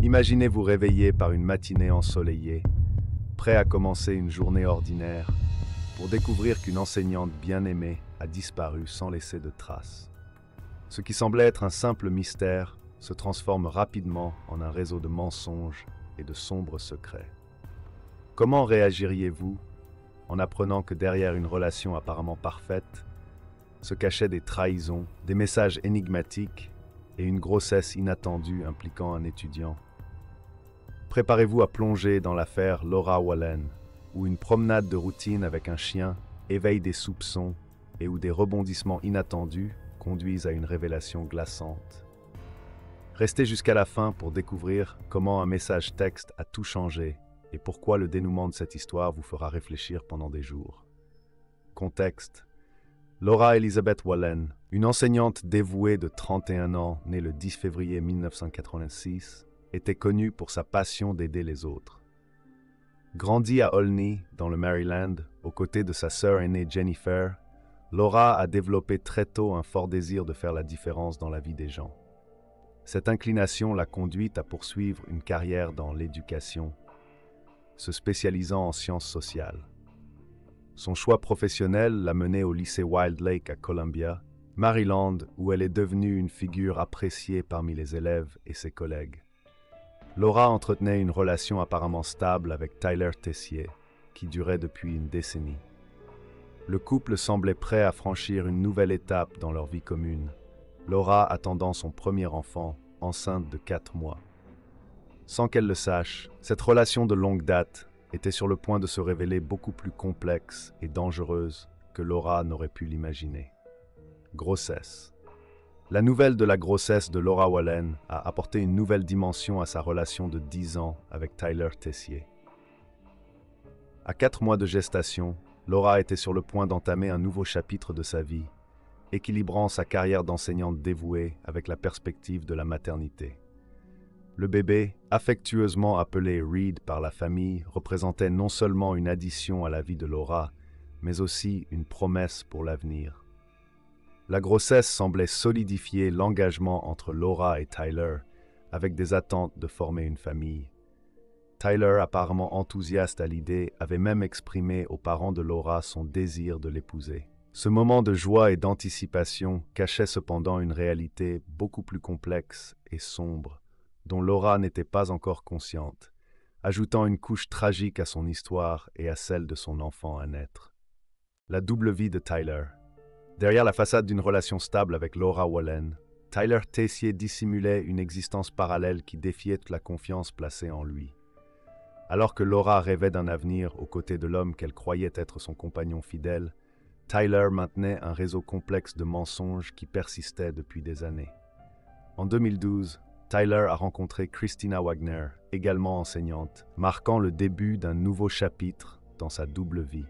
Imaginez vous réveiller par une matinée ensoleillée, prêt à commencer une journée ordinaire, pour découvrir qu'une enseignante bien aimée a disparu sans laisser de traces. Ce qui semblait être un simple mystère se transforme rapidement en un réseau de mensonges et de sombres secrets. Comment réagiriez-vous en apprenant que derrière une relation apparemment parfaite se cachaient des trahisons, des messages énigmatiques et une grossesse inattendue impliquant un étudiant? Préparez-vous à plonger dans l'affaire Laura Wallen, où une promenade de routine avec un chien éveille des soupçons et où des rebondissements inattendus conduisent à une révélation glaçante. Restez jusqu'à la fin pour découvrir comment un message texte a tout changé et pourquoi le dénouement de cette histoire vous fera réfléchir pendant des jours. Contexte: Laura Elizabeth Wallen, une enseignante dévouée de 31 ans, née le 10 février 1986, était connue pour sa passion d'aider les autres. Grandie à Olney, dans le Maryland, aux côtés de sa sœur aînée Jennifer, Laura a développé très tôt un fort désir de faire la différence dans la vie des gens. Cette inclination l'a conduite à poursuivre une carrière dans l'éducation, se spécialisant en sciences sociales. Son choix professionnel l'a menée au lycée Wild Lake à Columbia, Maryland, où elle est devenue une figure appréciée parmi les élèves et ses collègues. Laura entretenait une relation apparemment stable avec Tyler Tessier, qui durait depuis une décennie. Le couple semblait prêt à franchir une nouvelle étape dans leur vie commune, Laura attendant son premier enfant, enceinte de 4 mois. Sans qu'elle le sache, cette relation de longue date était sur le point de se révéler beaucoup plus complexe et dangereuse que Laura n'aurait pu l'imaginer. Grossesse. La nouvelle de la grossesse de Laura Wallen a apporté une nouvelle dimension à sa relation de 10 ans avec Tyler Tessier. À 4 mois de gestation, Laura était sur le point d'entamer un nouveau chapitre de sa vie, équilibrant sa carrière d'enseignante dévouée avec la perspective de la maternité. Le bébé, affectueusement appelé Reed par la famille, représentait non seulement une addition à la vie de Laura, mais aussi une promesse pour l'avenir. La grossesse semblait solidifier l'engagement entre Laura et Tyler, avec des attentes de former une famille. Tyler, apparemment enthousiaste à l'idée, avait même exprimé aux parents de Laura son désir de l'épouser. Ce moment de joie et d'anticipation cachait cependant une réalité beaucoup plus complexe et sombre, dont Laura n'était pas encore consciente, ajoutant une couche tragique à son histoire et à celle de son enfant à naître. La double vie de Tyler. Derrière la façade d'une relation stable avec Laura Wallen, Tyler Tessier dissimulait une existence parallèle qui défiait toute la confiance placée en lui. Alors que Laura rêvait d'un avenir aux côtés de l'homme qu'elle croyait être son compagnon fidèle, Tyler maintenait un réseau complexe de mensonges qui persistait depuis des années. En 2012, Tyler a rencontré Christina Wagner, également enseignante, marquant le début d'un nouveau chapitre dans sa double vie.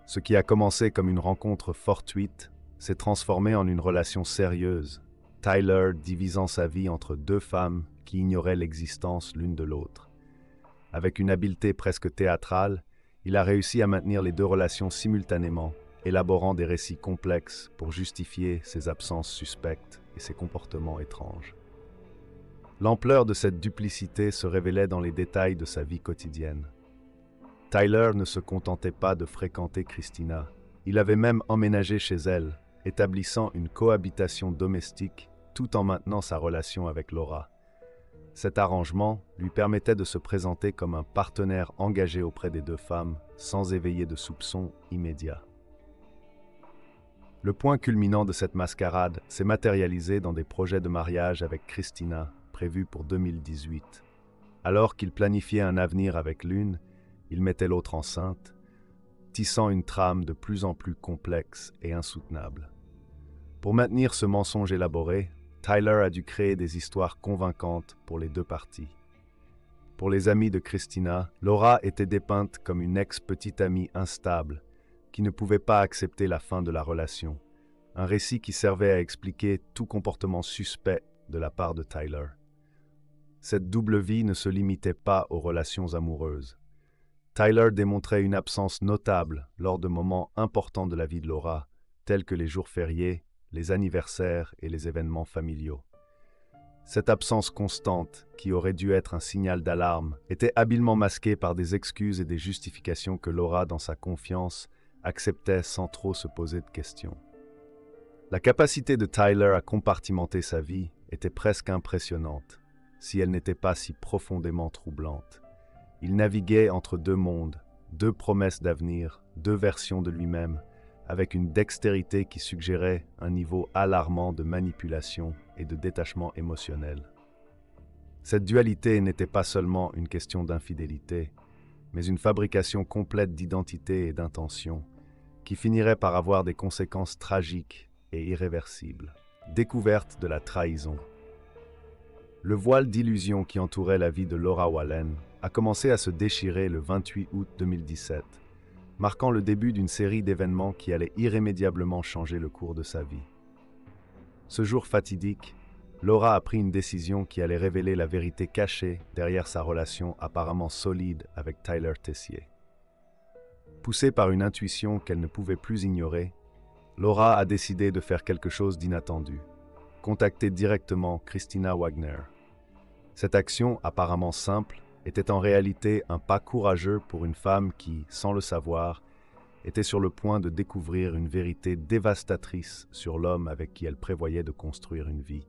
Ce qui a commencé comme une rencontre fortuite s'est transformé en une relation sérieuse, Tyler divisant sa vie entre 2 femmes qui ignoraient l'existence l'une de l'autre. Avec une habileté presque théâtrale, il a réussi à maintenir les 2 relations simultanément, élaborant des récits complexes pour justifier ses absences suspectes et ses comportements étranges. L'ampleur de cette duplicité se révélait dans les détails de sa vie quotidienne. Tyler ne se contentait pas de fréquenter Christina, il avait même emménagé chez elle, établissant une cohabitation domestique tout en maintenant sa relation avec Laura. Cet arrangement lui permettait de se présenter comme un partenaire engagé auprès des 2 femmes, sans éveiller de soupçons immédiats. Le point culminant de cette mascarade s'est matérialisé dans des projets de mariage avec Christina, prévus pour 2018. Alors qu'il planifiait un avenir avec l'une, il mettait l'autre enceinte, tissant une trame de plus en plus complexe et insoutenable. Pour maintenir ce mensonge élaboré, Tyler a dû créer des histoires convaincantes pour les 2 parties. Pour les amis de Christina, Laura était dépeinte comme une ex-petite amie instable, qui ne pouvait pas accepter la fin de la relation, un récit qui servait à expliquer tout comportement suspect de la part de Tyler. Cette double vie ne se limitait pas aux relations amoureuses. Tyler démontrait une absence notable lors de moments importants de la vie de Laura, tels que les jours fériés, les anniversaires et les événements familiaux. Cette absence constante, qui aurait dû être un signal d'alarme, était habilement masquée par des excuses et des justifications que Laura, dans sa confiance, acceptait sans trop se poser de questions. La capacité de Tyler à compartimenter sa vie était presque impressionnante, si elle n'était pas si profondément troublante. Il naviguait entre deux mondes, deux promesses d'avenir, deux versions de lui-même, avec une dextérité qui suggérait un niveau alarmant de manipulation et de détachement émotionnel. Cette dualité n'était pas seulement une question d'infidélité, mais une fabrication complète d'identité et d'intention, qui finirait par avoir des conséquences tragiques et irréversibles. Découverte de la trahison. Le voile d'illusion qui entourait la vie de Laura Wallin a commencé à se déchirer le 28 août 2017, marquant le début d'une série d'événements qui allaient irrémédiablement changer le cours de sa vie. Ce jour fatidique, Laura a pris une décision qui allait révéler la vérité cachée derrière sa relation apparemment solide avec Tyler Tessier. Poussée par une intuition qu'elle ne pouvait plus ignorer, Laura a décidé de faire quelque chose d'inattendu, contacter directement Christina Wagner. Cette action, apparemment simple, était en réalité un pas courageux pour une femme qui, sans le savoir, était sur le point de découvrir une vérité dévastatrice sur l'homme avec qui elle prévoyait de construire une vie.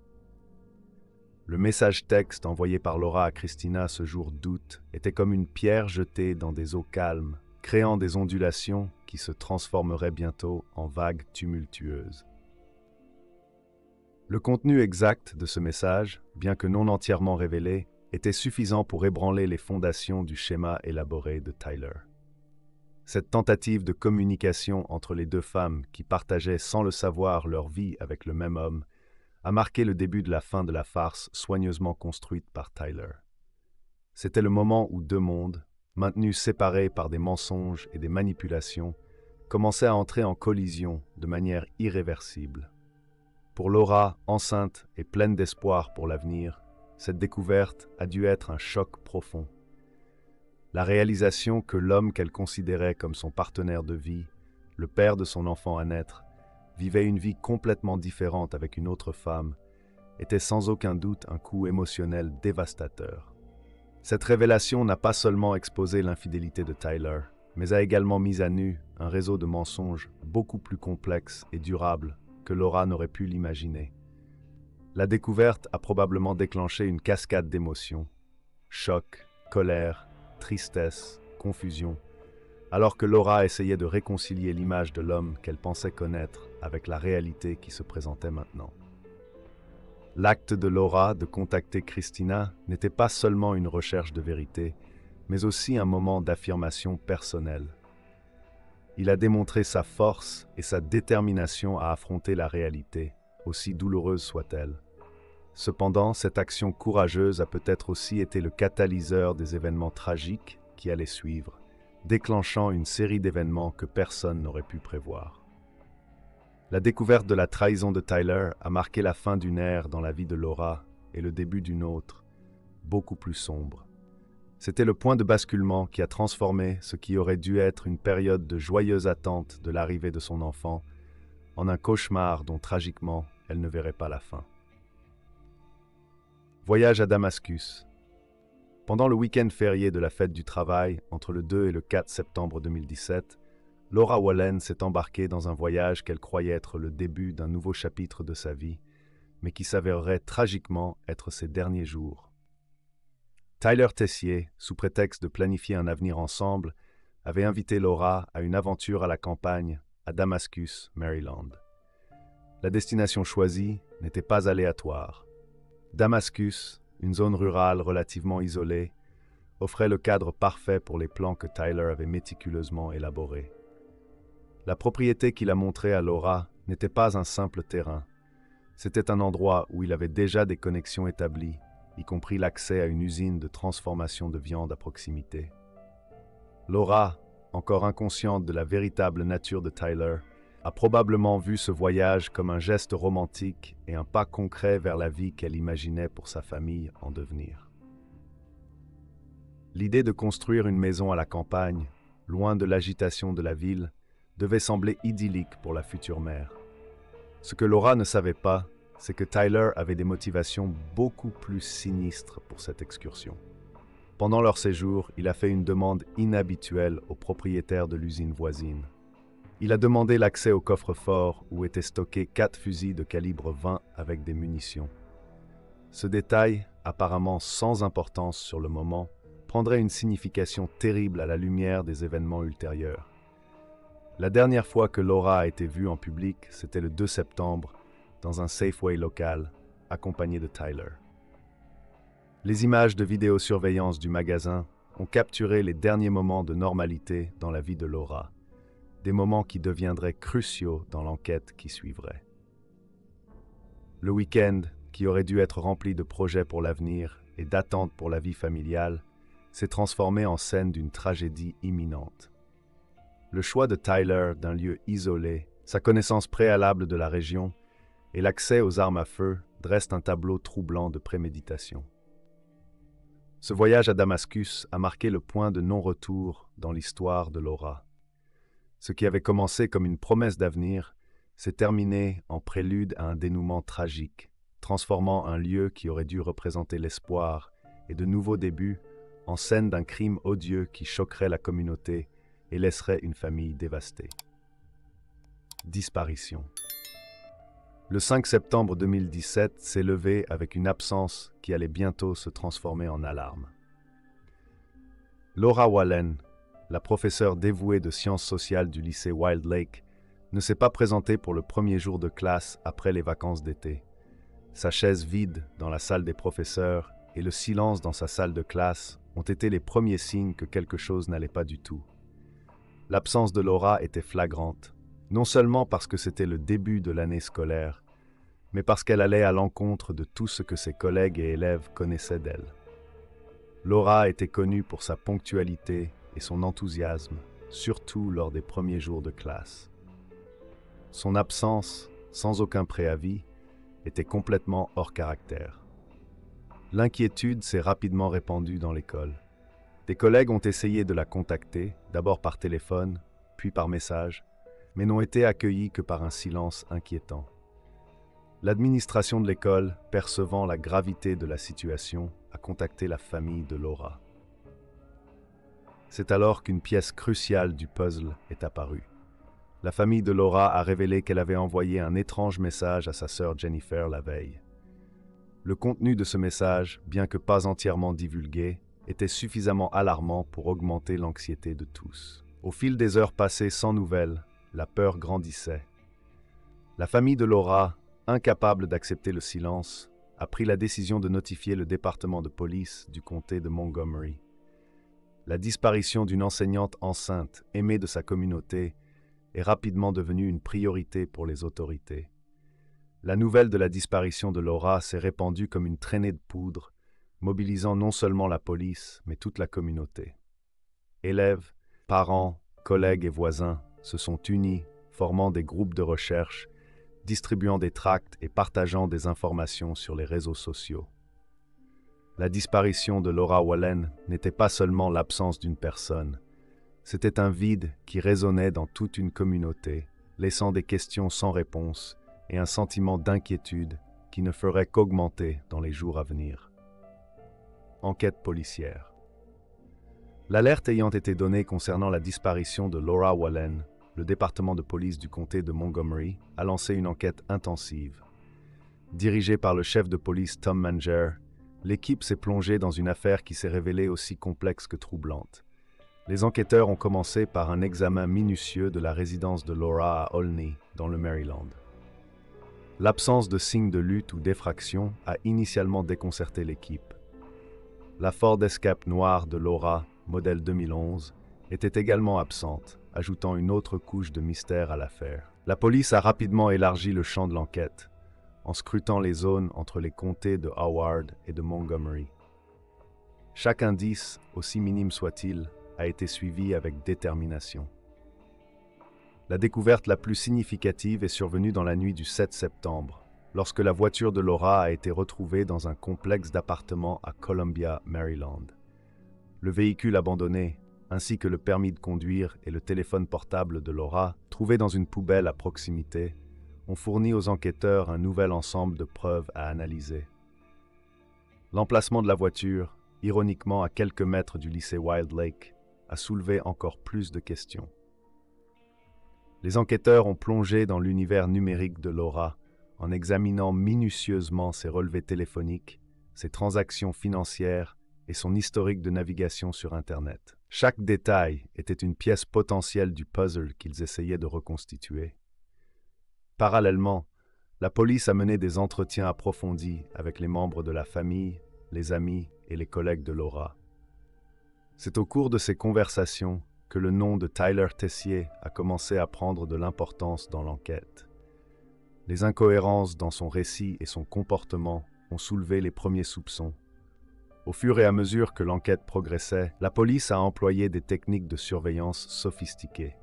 Le message texte envoyé par Laura à Christina ce jour d'août était comme une pierre jetée dans des eaux calmes, créant des ondulations qui se transformeraient bientôt en vagues tumultueuses. Le contenu exact de ce message, bien que non entièrement révélé, était suffisant pour ébranler les fondations du schéma élaboré de Tyler. Cette tentative de communication entre les deux femmes qui partageaient sans le savoir leur vie avec le même homme a marqué le début de la fin de la farce soigneusement construite par Tyler. C'était le moment où deux mondes, maintenus séparés par des mensonges et des manipulations, commençaient à entrer en collision de manière irréversible. Pour Laura, enceinte et pleine d'espoir pour l'avenir, cette découverte a dû être un choc profond. La réalisation que l'homme qu'elle considérait comme son partenaire de vie, le père de son enfant à naître, vivait une vie complètement différente avec une autre femme, était sans aucun doute un coup émotionnel dévastateur. Cette révélation n'a pas seulement exposé l'infidélité de Tyler, mais a également mis à nu un réseau de mensonges beaucoup plus complexe et durable que Laura n'aurait pu l'imaginer. La découverte a probablement déclenché une cascade d'émotions, choc, colère, tristesse, confusion, alors que Laura essayait de réconcilier l'image de l'homme qu'elle pensait connaître avec la réalité qui se présentait maintenant. L'acte de Laura de contacter Christina n'était pas seulement une recherche de vérité, mais aussi un moment d'affirmation personnelle. Il a démontré sa force et sa détermination à affronter la réalité, aussi douloureuse soit-elle. Cependant, cette action courageuse a peut-être aussi été le catalyseur des événements tragiques qui allaient suivre, déclenchant une série d'événements que personne n'aurait pu prévoir. La découverte de la trahison de Tyler a marqué la fin d'une ère dans la vie de Laura et le début d'une autre, beaucoup plus sombre. C'était le point de basculement qui a transformé ce qui aurait dû être une période de joyeuse attente de l'arrivée de son enfant en un cauchemar dont tragiquement elle ne verrait pas la fin. Voyage à Damascus. Pendant le week-end férié de la fête du travail, entre le 2 et le 4 septembre 2017, Laura Wallin s'est embarquée dans un voyage qu'elle croyait être le début d'un nouveau chapitre de sa vie, mais qui s'avérerait tragiquement être ses derniers jours. Tyler Tessier, sous prétexte de planifier un avenir ensemble, avait invité Laura à une aventure à la campagne, à Damascus, Maryland. La destination choisie n'était pas aléatoire. Damascus, une zone rurale relativement isolée, offrait le cadre parfait pour les plans que Tyler avait méticuleusement élaborés. La propriété qu'il a montrée à Laura n'était pas un simple terrain. C'était un endroit où il avait déjà des connexions établies, y compris l'accès à une usine de transformation de viande à proximité. Laura, encore inconsciente de la véritable nature de Tyler, a probablement vu ce voyage comme un geste romantique et un pas concret vers la vie qu'elle imaginait pour sa famille en devenir. L'idée de construire une maison à la campagne, loin de l'agitation de la ville, devait sembler idyllique pour la future mère. Ce que Laura ne savait pas, c'est que Tyler avait des motivations beaucoup plus sinistres pour cette excursion. Pendant leur séjour, il a fait une demande inhabituelle au propriétaire de l'usine voisine. Il a demandé l'accès au coffre-fort où étaient stockés 4 fusils de calibre 20 avec des munitions. Ce détail, apparemment sans importance sur le moment, prendrait une signification terrible à la lumière des événements ultérieurs. La dernière fois que Laura a été vue en public, c'était le 2 septembre, dans un Safeway local, accompagnée de Tyler. Les images de vidéosurveillance du magasin ont capturé les derniers moments de normalité dans la vie de Laura, des moments qui deviendraient cruciaux dans l'enquête qui suivrait. Le week-end, qui aurait dû être rempli de projets pour l'avenir et d'attentes pour la vie familiale, s'est transformé en scène d'une tragédie imminente. Le choix de Tyler d'un lieu isolé, sa connaissance préalable de la région et l'accès aux armes à feu dressent un tableau troublant de préméditation. Ce voyage à Damascus a marqué le point de non-retour dans l'histoire de Laura. Ce qui avait commencé comme une promesse d'avenir s'est terminé en prélude à un dénouement tragique, transformant un lieu qui aurait dû représenter l'espoir et de nouveaux débuts en scène d'un crime odieux qui choquerait la communauté et laisserait une famille dévastée. Disparition. Le 5 septembre 2017 s'est levé avec une absence qui allait bientôt se transformer en alarme. Laura Wallen, la professeure dévouée de sciences sociales du lycée Wild Lake, ne s'est pas présentée pour le premier jour de classe après les vacances d'été. Sa chaise vide dans la salle des professeurs et le silence dans sa salle de classe ont été les premiers signes que quelque chose n'allait pas du tout. L'absence de Laura était flagrante, non seulement parce que c'était le début de l'année scolaire, mais parce qu'elle allait à l'encontre de tout ce que ses collègues et élèves connaissaient d'elle. Laura était connue pour sa ponctualité et son enthousiasme, surtout lors des premiers jours de classe. Son absence, sans aucun préavis, était complètement hors caractère. L'inquiétude s'est rapidement répandue dans l'école. Des collègues ont essayé de la contacter, d'abord par téléphone, puis par message, mais n'ont été accueillis que par un silence inquiétant. L'administration de l'école, percevant la gravité de la situation, a contacté la famille de Laura. C'est alors qu'une pièce cruciale du puzzle est apparue. La famille de Laura a révélé qu'elle avait envoyé un étrange message à sa sœur Jennifer la veille. Le contenu de ce message, bien que pas entièrement divulgué, était suffisamment alarmant pour augmenter l'anxiété de tous. Au fil des heures passées sans nouvelles, la peur grandissait. La famille de Laura, incapable d'accepter le silence, a pris la décision de notifier le département de police du comté de Montgomery. La disparition d'une enseignante enceinte, aimée de sa communauté, est rapidement devenue une priorité pour les autorités. La nouvelle de la disparition de Laura s'est répandue comme une traînée de poudre, mobilisant non seulement la police, mais toute la communauté. Élèves, parents, collègues et voisins se sont unis, formant des groupes de recherche, distribuant des tracts et partageant des informations sur les réseaux sociaux. La disparition de Laura Wallen n'était pas seulement l'absence d'une personne, c'était un vide qui résonnait dans toute une communauté, laissant des questions sans réponse et un sentiment d'inquiétude qui ne ferait qu'augmenter dans les jours à venir. Enquête policière. L'alerte ayant été donnée concernant la disparition de Laura Wallen, le département de police du comté de Montgomery a lancé une enquête intensive. Dirigée par le chef de police Tom Manger, l'équipe s'est plongée dans une affaire qui s'est révélée aussi complexe que troublante. Les enquêteurs ont commencé par un examen minutieux de la résidence de Laura à Olney, dans le Maryland. L'absence de signes de lutte ou d'effraction a initialement déconcerté l'équipe. La Ford Escape noire de Laura, modèle 2011, était également absente, ajoutant une autre couche de mystère à l'affaire. La police a rapidement élargi le champ de l'enquête, en scrutant les zones entre les comtés de Howard et de Montgomery. Chaque indice, aussi minime soit-il, a été suivi avec détermination. La découverte la plus significative est survenue dans la nuit du 7 septembre, lorsque la voiture de Laura a été retrouvée dans un complexe d'appartements à Columbia, Maryland. Le véhicule abandonné, ainsi que le permis de conduire et le téléphone portable de Laura, trouvés dans une poubelle à proximité, ont fourni aux enquêteurs un nouvel ensemble de preuves à analyser. L'emplacement de la voiture, ironiquement à quelques mètres du lycée Wild Lake, a soulevé encore plus de questions. Les enquêteurs ont plongé dans l'univers numérique de Laura en examinant minutieusement ses relevés téléphoniques, ses transactions financières et son historique de navigation sur Internet. Chaque détail était une pièce potentielle du puzzle qu'ils essayaient de reconstituer. Parallèlement, la police a mené des entretiens approfondis avec les membres de la famille, les amis et les collègues de Laura. C'est au cours de ces conversations que le nom de Tyler Tessier a commencé à prendre de l'importance dans l'enquête. Les incohérences dans son récit et son comportement ont soulevé les premiers soupçons. Au fur et à mesure que l'enquête progressait, la police a employé des techniques de surveillance sophistiquées.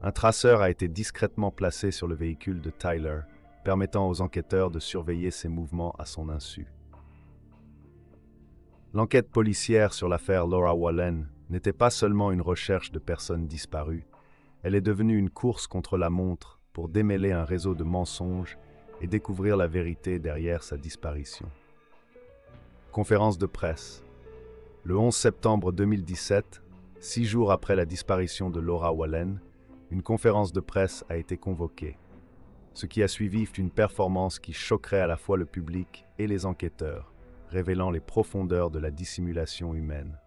Un traceur a été discrètement placé sur le véhicule de Tyler, permettant aux enquêteurs de surveiller ses mouvements à son insu. L'enquête policière sur l'affaire Laura Wallin n'était pas seulement une recherche de personnes disparues, elle est devenue une course contre la montre pour démêler un réseau de mensonges et découvrir la vérité derrière sa disparition. Conférence de presse. Le 11 septembre 2017, 6 jours après la disparition de Laura Wallin, une conférence de presse a été convoquée. Ce qui a suivi fut une performance qui choquerait à la fois le public et les enquêteurs, révélant les profondeurs de la dissimulation humaine.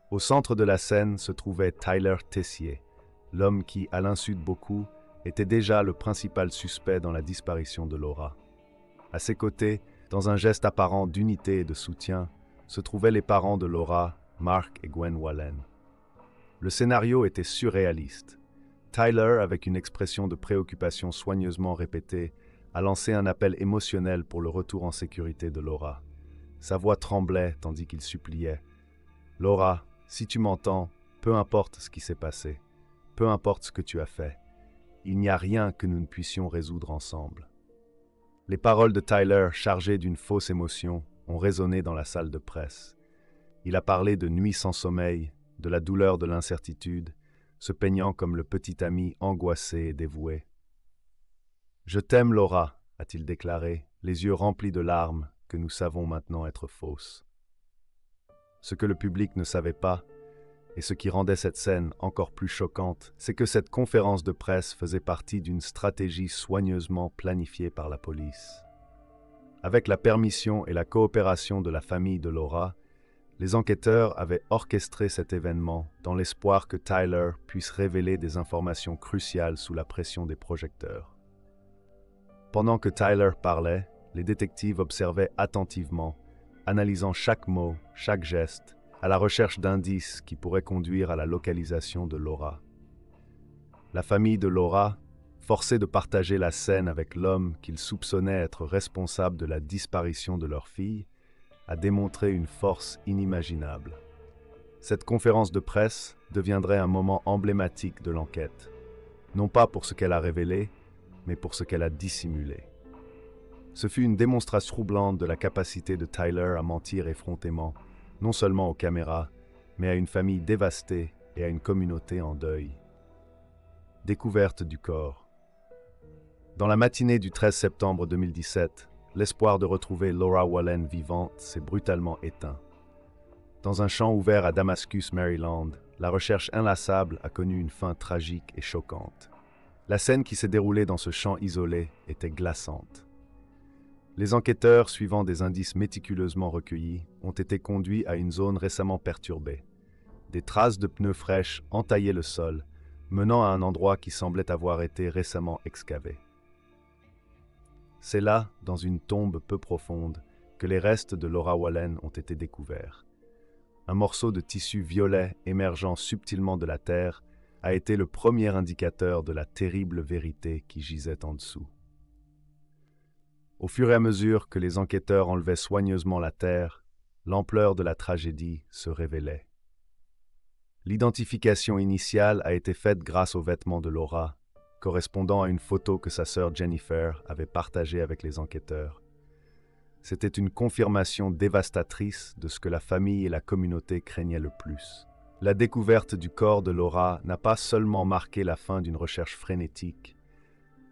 Au centre de la scène se trouvait Tyler Tessier, l'homme qui, à l'insu de beaucoup, était déjà le principal suspect dans la disparition de Laura. À ses côtés, dans un geste apparent d'unité et de soutien, se trouvaient les parents de Laura, Mark et Gwen Wallin. Le scénario était surréaliste. Tyler, avec une expression de préoccupation soigneusement répétée, a lancé un appel émotionnel pour le retour en sécurité de Laura. Sa voix tremblait tandis qu'il suppliait « Laura, si tu m'entends, peu importe ce qui s'est passé, peu importe ce que tu as fait, il n'y a rien que nous ne puissions résoudre ensemble. » Les paroles de Tyler, chargées d'une fausse émotion, ont résonné dans la salle de presse. Il a parlé de nuits sans sommeil, de la douleur de l'incertitude, se peignant comme le petit ami angoissé et dévoué. « Je t'aime, Laura, » a-t-il déclaré, les yeux remplis de larmes que nous savons maintenant être fausses. Ce que le public ne savait pas, et ce qui rendait cette scène encore plus choquante, c'est que cette conférence de presse faisait partie d'une stratégie soigneusement planifiée par la police. Avec la permission et la coopération de la famille de Laura, les enquêteurs avaient orchestré cet événement dans l'espoir que Tyler puisse révéler des informations cruciales sous la pression des projecteurs. Pendant que Tyler parlait, les détectives observaient attentivement, analysant chaque mot, chaque geste, à la recherche d'indices qui pourraient conduire à la localisation de Laura. La famille de Laura, forcée de partager la scène avec l'homme qu'ils soupçonnaient être responsable de la disparition de leur fille, a démontré une force inimaginable. Cette conférence de presse deviendrait un moment emblématique de l'enquête, non pas pour ce qu'elle a révélé, mais pour ce qu'elle a dissimulé. Ce fut une démonstration troublante de la capacité de Tyler à mentir effrontément, non seulement aux caméras, mais à une famille dévastée et à une communauté en deuil. Découverte du corps. Dans la matinée du 13 septembre 2017, l'espoir de retrouver Laura Wallin vivante s'est brutalement éteint. Dans un champ ouvert à Damascus, Maryland, la recherche inlassable a connu une fin tragique et choquante. La scène qui s'est déroulée dans ce champ isolé était glaçante. Les enquêteurs, suivant des indices méticuleusement recueillis, ont été conduits à une zone récemment perturbée. Des traces de pneus fraîches entaillaient le sol, menant à un endroit qui semblait avoir été récemment excavé. C'est là, dans une tombe peu profonde, que les restes de Laura Wallin ont été découverts. Un morceau de tissu violet émergeant subtilement de la terre a été le premier indicateur de la terrible vérité qui gisait en dessous. Au fur et à mesure que les enquêteurs enlevaient soigneusement la terre, l'ampleur de la tragédie se révélait. L'identification initiale a été faite grâce aux vêtements de Laura, correspondant à une photo que sa sœur Jennifer avait partagée avec les enquêteurs. C'était une confirmation dévastatrice de ce que la famille et la communauté craignaient le plus. La découverte du corps de Laura n'a pas seulement marqué la fin d'une recherche frénétique,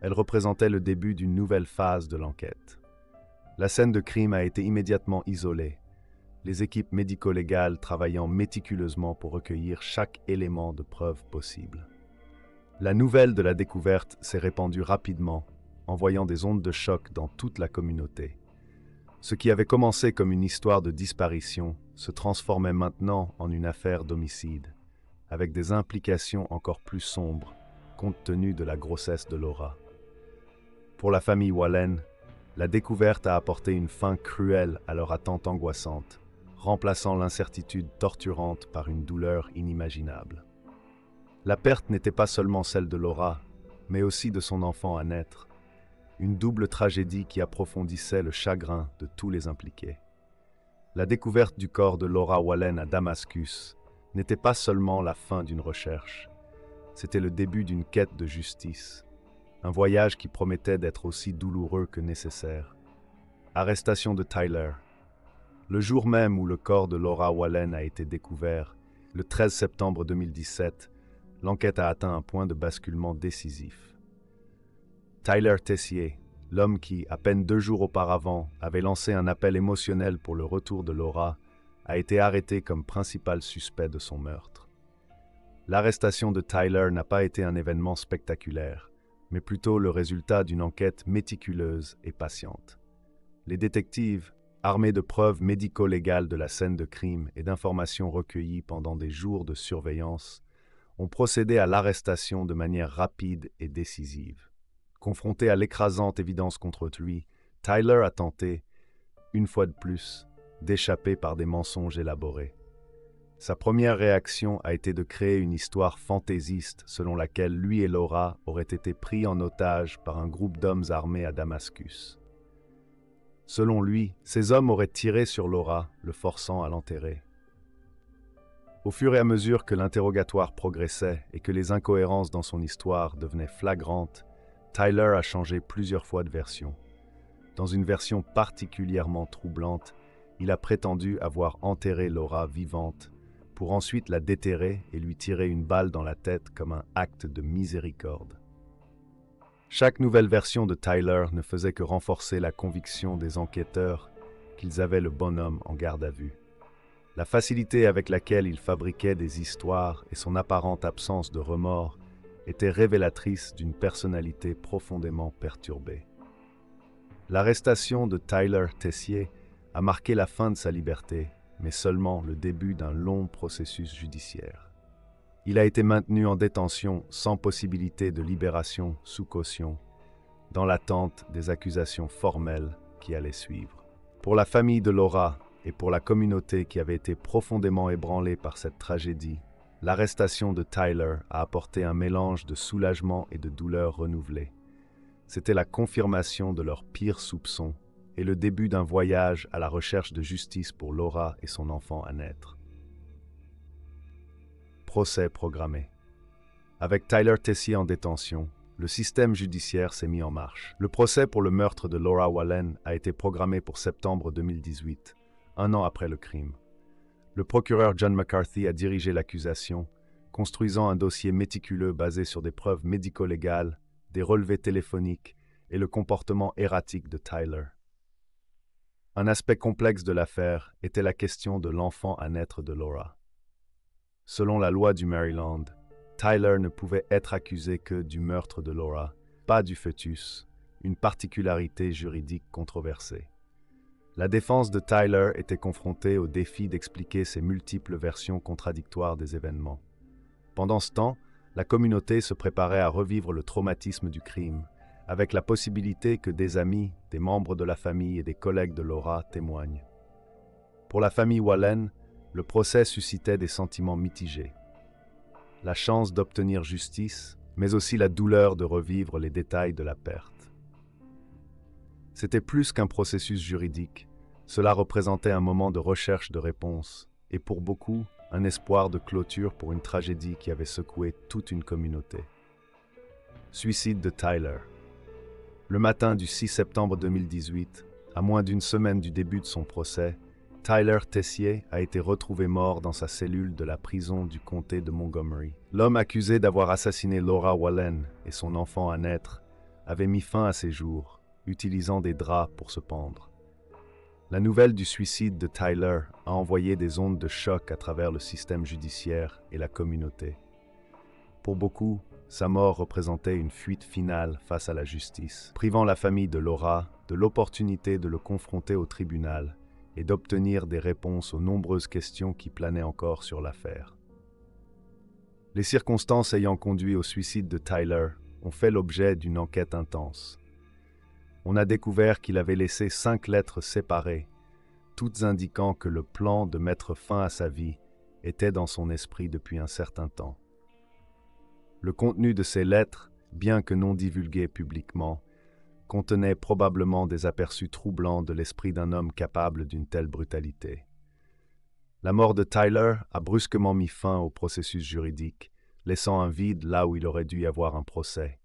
Elle représentait le début d'une nouvelle phase de l'enquête. La scène de crime a été immédiatement isolée, les équipes médico-légales travaillant méticuleusement pour recueillir chaque élément de preuve possible. La nouvelle de la découverte s'est répandue rapidement, envoyant des ondes de choc dans toute la communauté. Ce qui avait commencé comme une histoire de disparition se transformait maintenant en une affaire d'homicide, avec des implications encore plus sombres, compte tenu de la grossesse de Laura. Pour la famille Wallen, la découverte a apporté une fin cruelle à leur attente angoissante, remplaçant l'incertitude torturante par une douleur inimaginable. La perte n'était pas seulement celle de Laura, mais aussi de son enfant à naître, une double tragédie qui approfondissait le chagrin de tous les impliqués. La découverte du corps de Laura Wallen à Damascus n'était pas seulement la fin d'une recherche, c'était le début d'une quête de justice, un voyage qui promettait d'être aussi douloureux que nécessaire. Arrestation de Tyler. Le jour même où le corps de Laura Wallen a été découvert, le 13 septembre 2017, l'enquête a atteint un point de basculement décisif. Tyler Tessier, l'homme qui, à peine 2 jours auparavant, avait lancé un appel émotionnel pour le retour de Laura, a été arrêté comme principal suspect de son meurtre. L'arrestation de Tyler n'a pas été un événement spectaculaire, mais plutôt le résultat d'une enquête méticuleuse et patiente. Les détectives, armés de preuves médico-légales de la scène de crime et d'informations recueillies pendant des jours de surveillance, ont procédé à l'arrestation de manière rapide et décisive. Confronté à l'écrasante évidence contre lui, Tyler a tenté, une fois de plus, d'échapper par des mensonges élaborés. Sa première réaction a été de créer une histoire fantaisiste selon laquelle lui et Laura auraient été pris en otage par un groupe d'hommes armés à Damascus. Selon lui, ces hommes auraient tiré sur Laura, le forçant à l'enterrer. Au fur et à mesure que l'interrogatoire progressait et que les incohérences dans son histoire devenaient flagrantes, Tyler a changé plusieurs fois de version. Dans une version particulièrement troublante, il a prétendu avoir enterré Laura vivante pour ensuite la déterrer et lui tirer une balle dans la tête comme un acte de miséricorde. Chaque nouvelle version de Tyler ne faisait que renforcer la conviction des enquêteurs qu'ils avaient le bonhomme en garde à vue. La facilité avec laquelle il fabriquait des histoires et son apparente absence de remords étaient révélatrices d'une personnalité profondément perturbée. L'arrestation de Tyler Tessier a marqué la fin de sa liberté, mais seulement le début d'un long processus judiciaire. Il a été maintenu en détention sans possibilité de libération sous caution, dans l'attente des accusations formelles qui allaient suivre. Pour la famille de Laura et pour la communauté qui avait été profondément ébranlée par cette tragédie, l'arrestation de Tyler a apporté un mélange de soulagement et de douleur renouvelée. C'était la confirmation de leurs pires soupçons et le début d'un voyage à la recherche de justice pour Laura et son enfant à naître. Procès programmé. Avec Tyler Tessier en détention, le système judiciaire s'est mis en marche. Le procès pour le meurtre de Laura Wallen a été programmé pour septembre 2018, un an après le crime. Le procureur John McCarthy a dirigé l'accusation, construisant un dossier méticuleux basé sur des preuves médico-légales, des relevés téléphoniques et le comportement erratique de Tyler. Un aspect complexe de l'affaire était la question de l'enfant à naître de Laura. Selon la loi du Maryland, Tyler ne pouvait être accusé que du meurtre de Laura, pas du fœtus, une particularité juridique controversée. La défense de Tyler était confrontée au défi d'expliquer ces multiples versions contradictoires des événements. Pendant ce temps, la communauté se préparait à revivre le traumatisme du crime, avec la possibilité que des amis, des membres de la famille et des collègues de Laura témoignent. Pour la famille Wallen, le procès suscitait des sentiments mitigés. La chance d'obtenir justice, mais aussi la douleur de revivre les détails de la perte. C'était plus qu'un processus juridique, cela représentait un moment de recherche de réponse, et pour beaucoup, un espoir de clôture pour une tragédie qui avait secoué toute une communauté. Suicide de Tyler. Le matin du 6 septembre 2018, à moins d'une semaine du début de son procès, Tyler Tessier a été retrouvé mort dans sa cellule de la prison du comté de Montgomery. L'homme accusé d'avoir assassiné Laura Wallen et son enfant à naître avait mis fin à ses jours, utilisant des draps pour se pendre. La nouvelle du suicide de Tyler a envoyé des ondes de choc à travers le système judiciaire et la communauté. Pour beaucoup, sa mort représentait une fuite finale face à la justice, privant la famille de Laura de l'opportunité de le confronter au tribunal et d'obtenir des réponses aux nombreuses questions qui planaient encore sur l'affaire. Les circonstances ayant conduit au suicide de Tyler ont fait l'objet d'une enquête intense. On a découvert qu'il avait laissé 5 lettres séparées, toutes indiquant que le plan de mettre fin à sa vie était dans son esprit depuis un certain temps. Le contenu de ces lettres, bien que non divulgué publiquement, contenait probablement des aperçus troublants de l'esprit d'un homme capable d'une telle brutalité. La mort de Tyler a brusquement mis fin au processus juridique, laissant un vide là où il aurait dû y avoir un procès.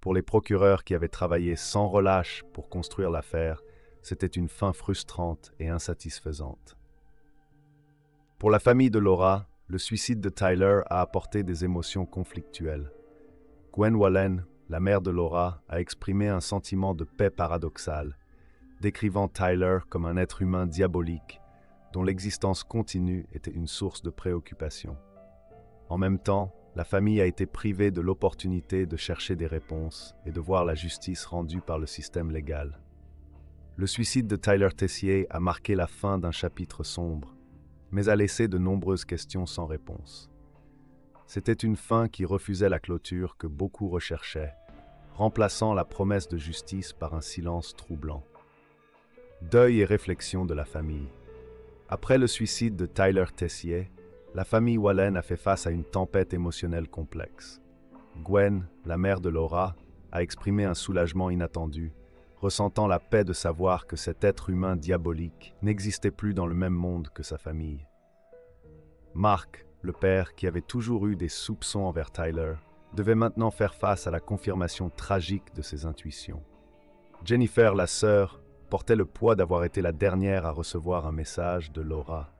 Pour les procureurs qui avaient travaillé sans relâche pour construire l'affaire, c'était une fin frustrante et insatisfaisante. Pour la famille de Laura, le suicide de Tyler a apporté des émotions conflictuelles. Gwen Wallen, la mère de Laura, a exprimé un sentiment de paix paradoxal, décrivant Tyler comme un être humain diabolique dont l'existence continue était une source de préoccupation. En même temps, la famille a été privée de l'opportunité de chercher des réponses et de voir la justice rendue par le système légal. Le suicide de Tyler Tessier a marqué la fin d'un chapitre sombre, mais a laissé de nombreuses questions sans réponse. C'était une fin qui refusait la clôture que beaucoup recherchaient, remplaçant la promesse de justice par un silence troublant. Deuil et réflexion de la famille. Après le suicide de Tyler Tessier, la famille Wallen a fait face à une tempête émotionnelle complexe. Gwen, la mère de Laura, a exprimé un soulagement inattendu, ressentant la paix de savoir que cet être humain diabolique n'existait plus dans le même monde que sa famille. Mark, le père qui avait toujours eu des soupçons envers Tyler, devait maintenant faire face à la confirmation tragique de ses intuitions. Jennifer, la sœur, portait le poids d'avoir été la dernière à recevoir un message de Laura.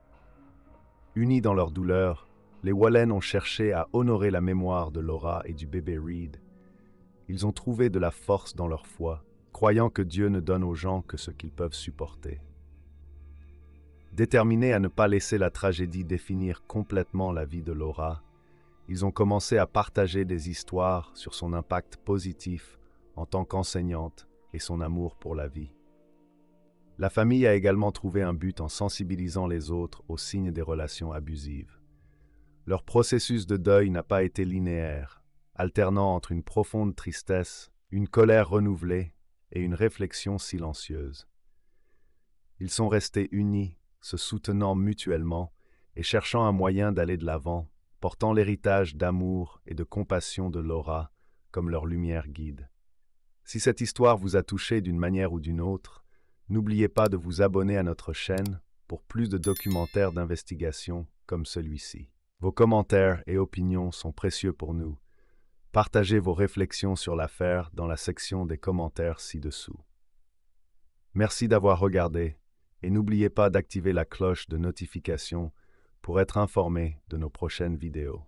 Unis dans leur douleur, les Wallen ont cherché à honorer la mémoire de Laura et du bébé Reed. Ils ont trouvé de la force dans leur foi, croyant que Dieu ne donne aux gens que ce qu'ils peuvent supporter. Déterminés à ne pas laisser la tragédie définir complètement la vie de Laura, ils ont commencé à partager des histoires sur son impact positif en tant qu'enseignante et son amour pour la vie. La famille a également trouvé un but en sensibilisant les autres aux signes des relations abusives. Leur processus de deuil n'a pas été linéaire, alternant entre une profonde tristesse, une colère renouvelée et une réflexion silencieuse. Ils sont restés unis, se soutenant mutuellement et cherchant un moyen d'aller de l'avant, portant l'héritage d'amour et de compassion de Laura comme leur lumière guide. Si cette histoire vous a touché d'une manière ou d'une autre, n'oubliez pas de vous abonner à notre chaîne pour plus de documentaires d'investigation comme celui-ci. Vos commentaires et opinions sont précieux pour nous. Partagez vos réflexions sur l'affaire dans la section des commentaires ci-dessous. Merci d'avoir regardé et n'oubliez pas d'activer la cloche de notification pour être informé de nos prochaines vidéos.